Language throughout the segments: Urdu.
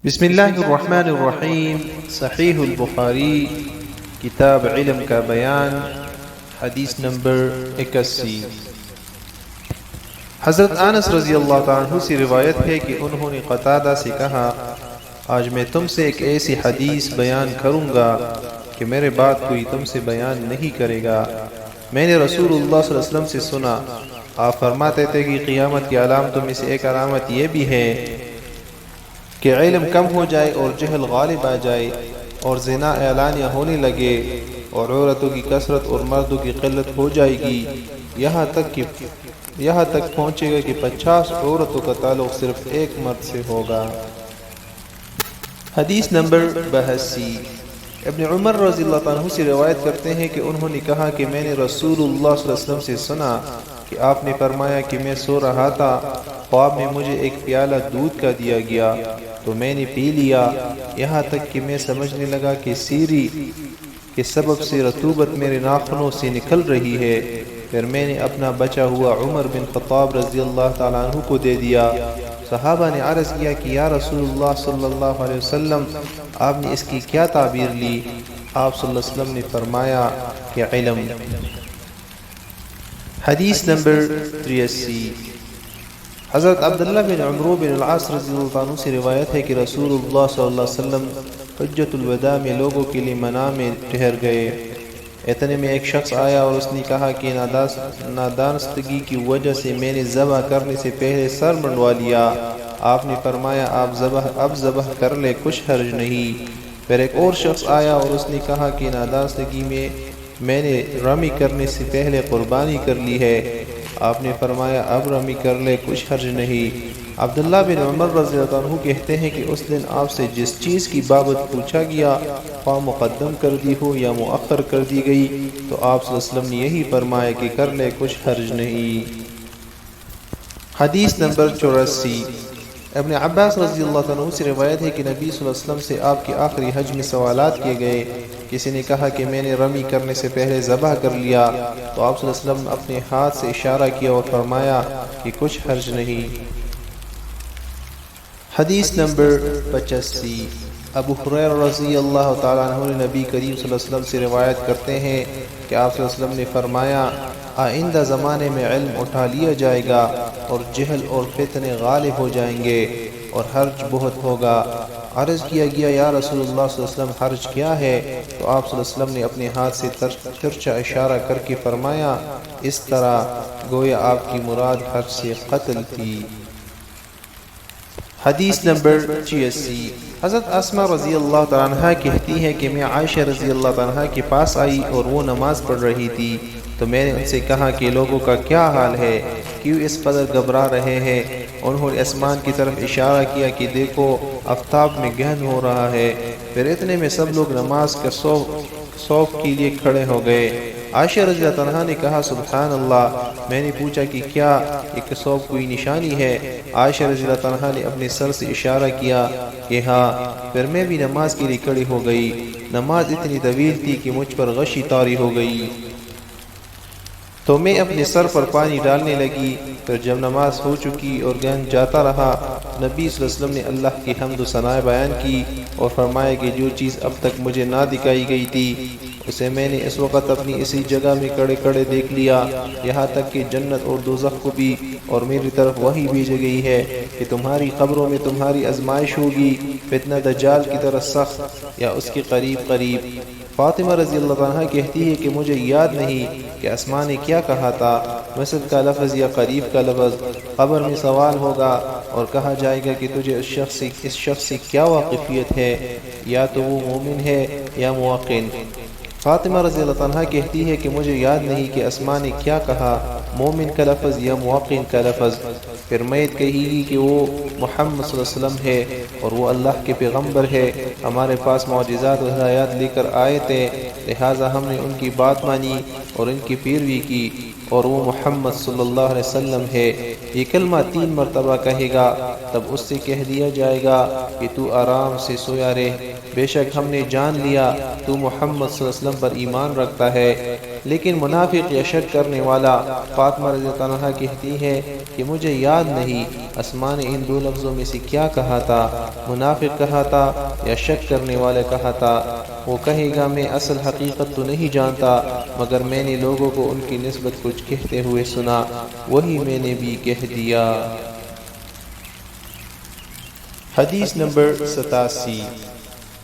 بسم اللہ الرحمن الرحیم۔ صحیح البخاری، کتاب علم کا بیان، حدیث نمبر 81۔ حضرت انس رضی اللہ تعالیٰ عنہ سے روایت ہے کہ انہوں نے قتادہ سے کہا، آج میں تم سے ایک ایسی حدیث بیان کروں گا کہ میرے بعد کوئی تم سے بیان نہیں کرے گا۔ میں نے رسول اللہ صلی اللہ علیہ وسلم سے سنا، آپ فرماتے تھے کہ قیامت کی علامتوں میں سے ایک علامت یہ بھی ہے کہ علم کم ہو جائے اور جہل غالب آ جائے اور زنا اعلانیہ ہونے لگے اور عورتوں کی کثرت اور مردوں کی قلت ہو جائے گی، یہاں تک پہنچے گا کہ 50 عورتوں کا تعلق صرف ایک مرد سے ہوگا۔ حدیث نمبر 82۔ ابن عمر رضی اللہ عنہ سے روایت کرتے ہیں کہ انہوں نے کہا کہ میں نے رسول اللہ صلی اللہ علیہ وسلم سے سنا کہ آپ نے فرمایا کہ میں سو رہا تھا، خواب میں مجھے ایک پیالہ دودھ کا دیا گیا تو میں نے پی لیا، یہاں تک کہ میں سمجھنے لگا کہ سیری کے سبب سے رطوبت میرے ناخنوں سے نکل رہی ہے۔ پھر میں نے اپنا بچا ہوا عمر بن خطاب رضی اللہ تعالیٰ عنہ کو دے دیا۔ صحابہ نے عرض کیا کہ یا رسول اللہ صلی اللہ علیہ وسلم، آپ نے اس کی کیا تعبیر لی؟ آپ صلی اللہ علیہ وسلم نے فرمایا کہ علم۔ حدیث نمبر 83۔ حضرت عبداللہ بن عمرو بن العاص رضی اللہ عنہ سے روایت ہے کہ رسول اللہ صلی اللہ علیہ وسلم حجۃ الوداع میں لوگوں کے لیے منا میں ٹھہر گئے۔ اتنے میں ایک شخص آیا اور اس نے کہا کہ نادانستگی کی وجہ سے میں نے ذبح کرنے سے پہلے سر منڈوا لیا۔ آپ نے فرمایا اب ذبح کر لے، کچھ حرج نہیں۔ پھر ایک اور شخص آیا اور اس نے کہا کہ نادانستگی میں نے رمی کرنے سے پہلے قربانی کر لی ہے۔ آپ نے فرمایا اب رمی کر لے، کچھ حرج نہیں۔ عبداللہ بن عمر رضی اللہ عنہ کہتے ہیں کہ اس دن آپ سے جس چیز کی بابت پوچھا گیا، خواہ مقدم کر دی ہو یا مؤخر کر دی گئی، تو آپ صلی اللہ علیہ وسلم نے یہی فرمایا کہ کر لے، کچھ حرج نہیں۔ حدیث نمبر 84۔ ابن عباس رضی اللہ عنہ سے روایت ہے کہ نبی صلی اللہ علیہ وسلم سے آپ کے آخری حج میں سوالات کیے گئے۔ کسی نے کہا کہ میں نے رمی کرنے سے پہلے ذبح کر لیا، تو آپ صلی اللہ علیہ وسلم نے اپنے ہاتھ سے اشارہ کیا اور فرمایا کہ کچھ حرج نہیں۔ حدیث نمبر 85۔ ابو ہریرہ رضی اللہ تعالیٰ عنہ نے نبی کریم صلی اللہ علیہ وسلم سے روایت کرتے ہیں کہ آپ صلی اللہ علیہ وسلم نے فرمایا، آئندہ زمانے میں علم اٹھا لیا جائے گا اور جہل اور فتنے غالب ہو جائیں گے اور حرج بہت ہوگا۔ عرض کیا گیا یا رسول اللہ صلی اللہ علیہ وسلم حرج کیا ہے؟ تو آپ صلی اللہ علیہ وسلم نے اپنے ہاتھ سے ترچا اشارہ کر کے فرمایا اس طرح، گویا آپ کی مراد حرج سے قتل تھی۔ حدیث نمبر 86۔ حضرت اسماء رضی اللہ تعالیٰ عنہ کہتی ہے کہ میں عائشہ رضی اللہ تعالیٰ عنہ کے پاس آئی اور وہ نماز پڑھ رہی تھی، تو میں نے ان سے کہا کہ لوگوں کا کیا حال ہے، کیوں اس قدر گھبرا رہے ہیں؟ انہوں نے آسمان کی طرف اشارہ کیا کہ دیکھو آفتاب میں گہن ہو رہا ہے۔ پھر اتنے میں سب لوگ نماز کے صف کے لیے کھڑے ہو گئے۔ عائشہ رضی اللہ عنہ نے کہا سبحان اللہ۔ میں نے پوچھا کہ کیا ایک صف کوئی نشانی ہے؟ عائشہ رضی اللہ عنہ نے اپنے سر سے اشارہ کیا کہ ہاں۔ پھر میں بھی نماز کے لیے کھڑی ہو گئی۔ نماز اتنی طویل تھی کہ مجھ پر غشی طاری ہو گئی، تو میں اپنے سر پر پانی ڈالنے لگی۔ پھر جب نماز ہو چکی اور گہن جاتا رہا، نبی صلی اللہ علیہ وسلم نے اللہ کی حمد و ثنا بیان کی اور فرمایا کہ جو چیز اب تک مجھے نہ دکھائی گئی تھی اسے میں نے اس وقت اپنی اسی جگہ میں کھڑے دیکھ لیا، یہاں تک کہ جنت اور دوزخ کو بھی، اور میری طرف وحی بھیجی گئی ہے کہ تمہاری قبروں میں تمہاری آزمائش ہوگی، فتنہ دجال کی طرح سخت یا اس کے قریب۔ فاطمہ رضی اللہ عنہ کہتی ہے کہ مجھے یاد نہیں کہ اسماء نے کیا کہا تھا، مسجد کا لفظ یا قریب کا لفظ۔ قبر میں سوال ہوگا اور کہا جائے گا کہ تجھے اس شخص سے کیا واقفیت ہے، یا تو وہ مومن ہے یا موقن۔ فاطمہ رضی اللہ عنہ کہتی ہے کہ مجھے یاد نہیں کہ اسماء نے کیا کہا، مومن کا لفظ یا موقن کا لفظ۔ پھر میت کہے گی کہ وہ محمد صلی اللہ علیہ وسلم ہے اور وہ اللہ کے پیغمبر ہے، ہمارے پاس معجزات و ہدایات لے کر آئے تھے، لہٰذا ہم نے ان کی بات مانی اور ان کی پیروی کی، اور وہ محمد صلی اللہ علیہ وسلم ہے۔ یہ کلمہ 3 مرتبہ کہے گا، تب اس سے کہہ دیا جائے گا کہ تو آرام سے سویا رہ، بے شک ہم نے جان لیا تو محمد صلی اللہ علیہ وسلم پر ایمان رکھتا ہے۔ لیکن منافق یا شک کرنے والا فاطمہ رضی اللہ عنہا کہتی ہے کہ مجھے یاد نہیں اسماء نے ان دو لفظوں میں سے کیا کہا تھا، منافق کہا تھا یا شک کرنے والا کہا تھا۔ وہ کہے گا میں اصل حقیقت تو نہیں جانتا مگر میں نے لوگوں کو ان کی نسبت کچھ کہتے ہوئے سنا، وہی میں نے بھی کہہ دیا۔ حدیث نمبر 87۔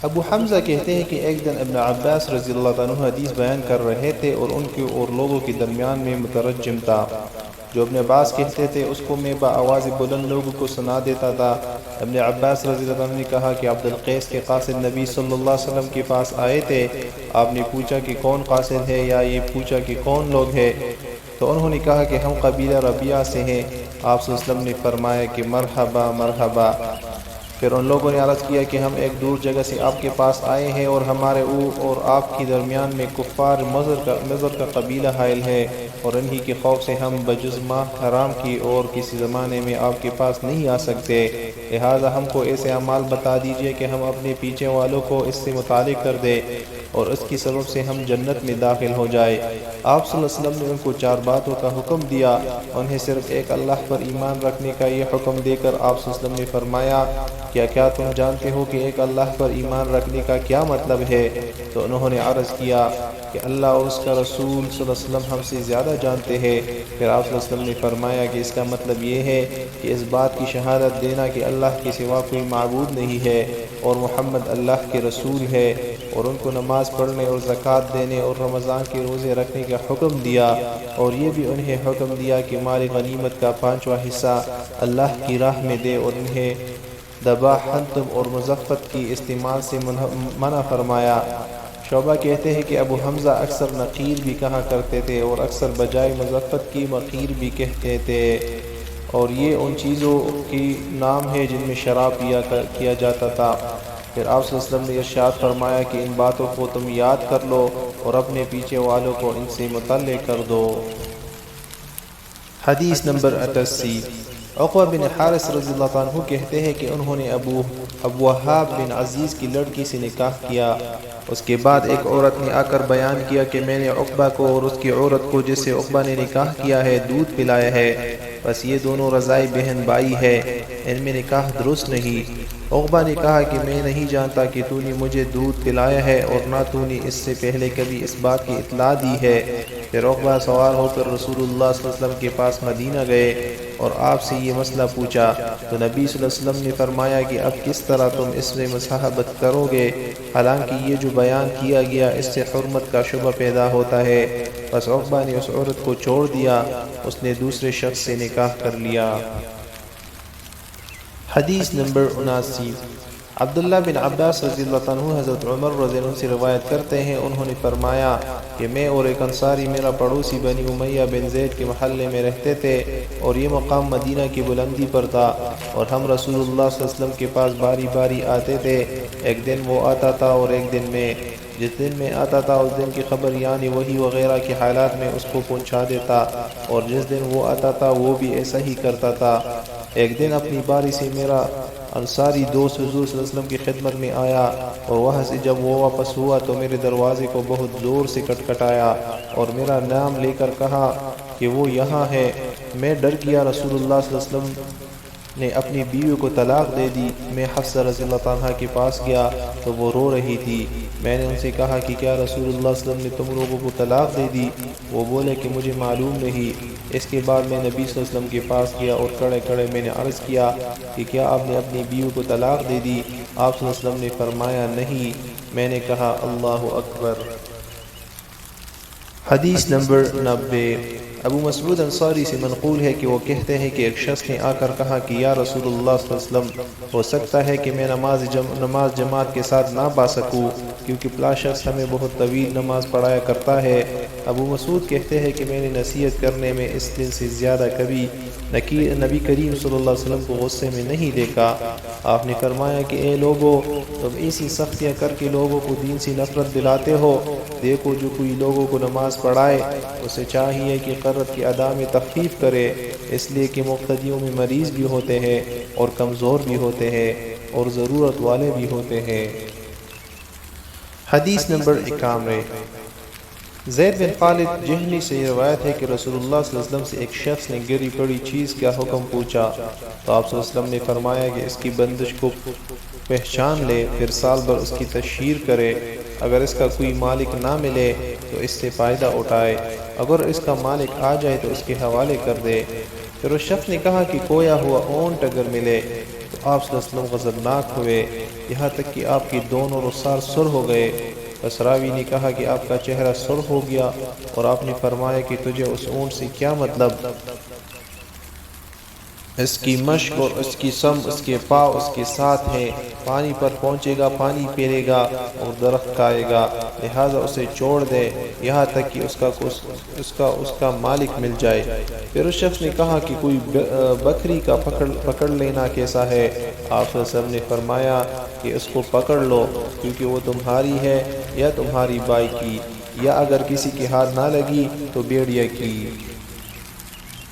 ابو حمزہ کہتے ہیں کہ ایک دن ابن عباس رضی اللہ عنہ حدیث بیان کر رہے تھے اور ان کے اور لوگوں کے درمیان میں مترجم تھا۔ جو ابن عباس کہتے تھے اس کو میں بآواز بلند لوگوں کو سنا دیتا تھا۔ ابن عباس رضی اللہ عنہ نے کہا کہ عبد القیس کے قاصد نبی صلی اللہ علیہ وسلم کے پاس آئے تھے، آپ نے پوچھا کہ کون قاصد ہے یا یہ پوچھا کہ کون لوگ ہیں، تو انہوں نے کہا کہ ہم قبیلہ ربیعہ سے ہیں۔ آپ صلی اللہ علیہ وسلم نے فرمایا کہ مرحبا مرحبا۔ پھر ان لوگوں نے عرض کیا کہ ہم ایک دور جگہ سے آپ کے پاس آئے ہیں اور ہمارے اور آپ کے درمیان میں کفار مضر کا قبیلہ حائل ہے اور انہی کے خوف سے ہم بجز ماہ حرام کی اور کسی زمانے میں آپ کے پاس نہیں آ سکتے، لہٰذا ہم کو ایسے اعمال بتا دیجئے کہ ہم اپنے پیچھے والوں کو اس سے متعلق کر دیں اور اس کی سبب سے ہم جنت میں داخل ہو جائے۔ آپ صلی اللہ علیہ وسلم نے ان کو 4 باتوں کا حکم دیا، انہیں صرف ایک اللہ پر ایمان رکھنے کا یہ حکم دے کر آپ صلی اللہ علیہ وسلم نے فرمایا کیا تم جانتے ہو کہ ایک اللہ پر ایمان رکھنے کا کیا مطلب ہے؟ تو انہوں نے عرض کیا کہ اللہ اور اس کا رسول صلی اللہ علیہ وسلم ہم سے زیادہ جانتے ہیں۔ پھر آپ صلی اللہ علیہ وسلم نے فرمایا کہ اس کا مطلب یہ ہے کہ اس بات کی شہادت دینا کہ اللہ کے سوا کوئی معبود نہیں ہے اور محمد اللہ کے رسول ہے، اور ان کو نماز پڑھنے اور زکوٰۃ دینے اور رمضان کے روزے رکھنے کا حکم دیا، اور یہ بھی انہیں حکم دیا کہ مال غنیمت کا 5واں حصہ اللہ کی راہ میں دے، اور انہیں ذبح، حنطب اور مزفت کی استعمال سے منع فرمایا۔ شعبہ کہتے ہیں کہ ابو حمزہ اکثر نقیر بھی کہا کرتے تھے اور اکثر بجائے مزفت کی مقیر بھی کہتے تھے، اور یہ ان چیزوں کی نام ہے جن میں شراب کیا جاتا تھا۔ پھر آپ صلی اللہ علیہ وسلم نے ارشاد فرمایا کہ ان باتوں کو تم یاد کر لو اور اپنے پیچھے والوں کو ان سے مطلع کر دو۔ حدیث نمبر 88۔ عقبہ بن حارث رضی اللہ عنہ کہتے ہیں کہ انہوں نے ابو وہاب بن عزیز کی لڑکی سے نکاح کیا۔ اس کے بعد ایک عورت نے آ کر بیان کیا کہ میں نے عقبہ کو اور اس کی عورت کو جس سے عقبہ نے نکاح کیا ہے دودھ پلایا ہے، بس یہ دونوں رضائی بہن بھائی ہے، ان میں نکاح درست نہیں۔ عقبہ نے کہا کہ میں نہیں جانتا کہ تو نے مجھے دودھ پلایا ہے اور نہ تو نے اس سے پہلے کبھی اس بات کی اطلاع دی ہے۔ پھر عقبہ سوار ہو کر رسول اللہ صلی اللہ علیہ وسلم کے پاس مدینہ گئے اور آپ سے یہ مسئلہ پوچھا، تو نبی صلی اللہ علیہ وسلم نے فرمایا کہ اب کس طرح تم اس میں مصاحبت کرو گے، حالانکہ یہ جو بیان کیا گیا اس سے حرمت کا شبہ پیدا ہوتا ہے۔ بس عقبہ نے اس عورت کو چھوڑ دیا، اس نے دوسرے شخص سے نکاح کر لیا۔ حدیث نمبر 79۔ عبداللہ بن عباس رضی اللہ عنہ حضرت عمر رضی اللہ عنہ سے روایت کرتے ہیں، انہوں نے فرمایا کہ میں اور ایک انصاری میرا پڑوسی بنی امیہ بن زید کے محلے میں رہتے تھے، اور یہ مقام مدینہ کی بلندی پر تھا، اور ہم رسول اللہ صلی اللہ علیہ وسلم کے پاس باری باری آتے تھے۔ ایک دن وہ آتا تھا اور ایک دن میں، جس دن میں آتا تھا اس دن کی خبر یعنی وحی وغیرہ کے حالات میں اس کو پہنچا دیتا، اور جس دن وہ آتا تھا وہ بھی ایسا ہی کرتا تھا۔ ایک دن اپنی باری سے میرا انصاری دوست حضور صلی اللہ علیہ وسلم کی خدمت میں آیا، اور وہاں سے جب وہ واپس ہوا تو میرے دروازے کو بہت زور سے کٹکھٹایا اور میرا نام لے کر کہا کہ وہ یہاں ہے۔ میں ڈر گیا، رسول اللہ صلی اللہ علیہ وسلم نے اپنی بیوی کو طلاق دے دی۔ میں حفصہ رضی اللہ عنہا کے پاس گیا تو وہ رو رہی تھی۔ میں نے ان سے کہا کہ کیا رسول اللہ صلی اللہ علیہ وسلم نے تم لوگوں کو طلاق دے دی؟ وہ بولے کہ مجھے معلوم نہیں۔ اس کے بعد میں نبی صلی اللہ علیہ وسلم کے پاس گیا اور کڑے کڑے میں نے عرض کیا کہ کیا آپ نے اپنی بیوی کو طلاق دے دی؟ آپ صلی اللہ علیہ وسلم نے فرمایا نہیں۔ میں نے کہا اللہ اکبر۔ حدیث نمبر 90۔ ابو مسعود انصاری سے منقول ہے کہ وہ کہتے ہیں کہ ایک شخص نے آ کر کہا کہ یا رسول اللہ صلی اللہ علیہ وسلم، ہو سکتا ہے کہ میں نماز جماعت کے ساتھ نہ پا سکوں، کیونکہ فلاں شخص ہمیں بہت طویل نماز پڑھایا کرتا ہے۔ ابو مسعود کہتے ہیں کہ میں نے نصیحت کرنے میں اس دن سے زیادہ کبھی نبی کریم صلی اللہ علیہ وسلم کو غصے میں نہیں دیکھا۔ آپ نے فرمایا کہ اے لوگو، تم ایسی سختیاں کر کے لوگوں کو دین سے نفرت دلاتے ہو۔ دیکھو جو کوئی لوگوں کو نماز پڑھائے اسے چاہیے کہ قرت کی ادا میں تخفیف کرے، اس لیے کہ مقتدیوں میں مریض بھی ہوتے ہیں اور کمزور بھی ہوتے ہیں اور ضرورت والے بھی ہوتے ہیں۔ حدیث نمبر 91۔ زید بن خالد جہنی سے یہ روایت ہے کہ رسول اللہ صلی اللہ علیہ وسلم سے ایک شخص نے گری پڑی چیز کا حکم پوچھا تو آپ صلی اللہ علیہ وسلم نے فرمایا کہ اس کی بندش کو پہچان لے، پھر سال بھر اس کی تشہیر کرے، اگر اس کا کوئی مالک نہ ملے تو اس سے فائدہ اٹھائے، اگر اس کا مالک آ جائے تو اس کے حوالے کر دے۔ پھر اس شخص نے کہا کہ کویا ہوا اونٹ اگر ملے تو آپ صلی اللہ علیہ وسلم غضبناک ہوئے، یہاں تک کہ آپ کی دونوں رخسار سرخ ہو گئے۔ بس راوی نے کہا کہ آپ کا چہرہ سرخ ہو گیا اور آپ نے فرمایا کہ تجھے اس اونٹ سے کیا مطلب؟ اس کی مشق اور اس کی سم اس کے پاؤں اس کے ساتھ ہیں، پانی پر پہنچے گا پانی پینے گا اور درخت کھائے گا، لہٰذا اسے چھوڑ دے یہاں تک کہ اس کا مالک مل جائے۔ پھر اس شخص نے کہا کہ کوئی بکری کا پکڑ لینا کیسا ہے؟ آپ صلی اللہ علیہ وسلم نے فرمایا کہ اس کو پکڑ لو کیونکہ وہ تمہاری ہے یا تمہاری بائی کی، یا اگر کسی کے ہاتھ نہ لگی تو بھیڑیا کی۔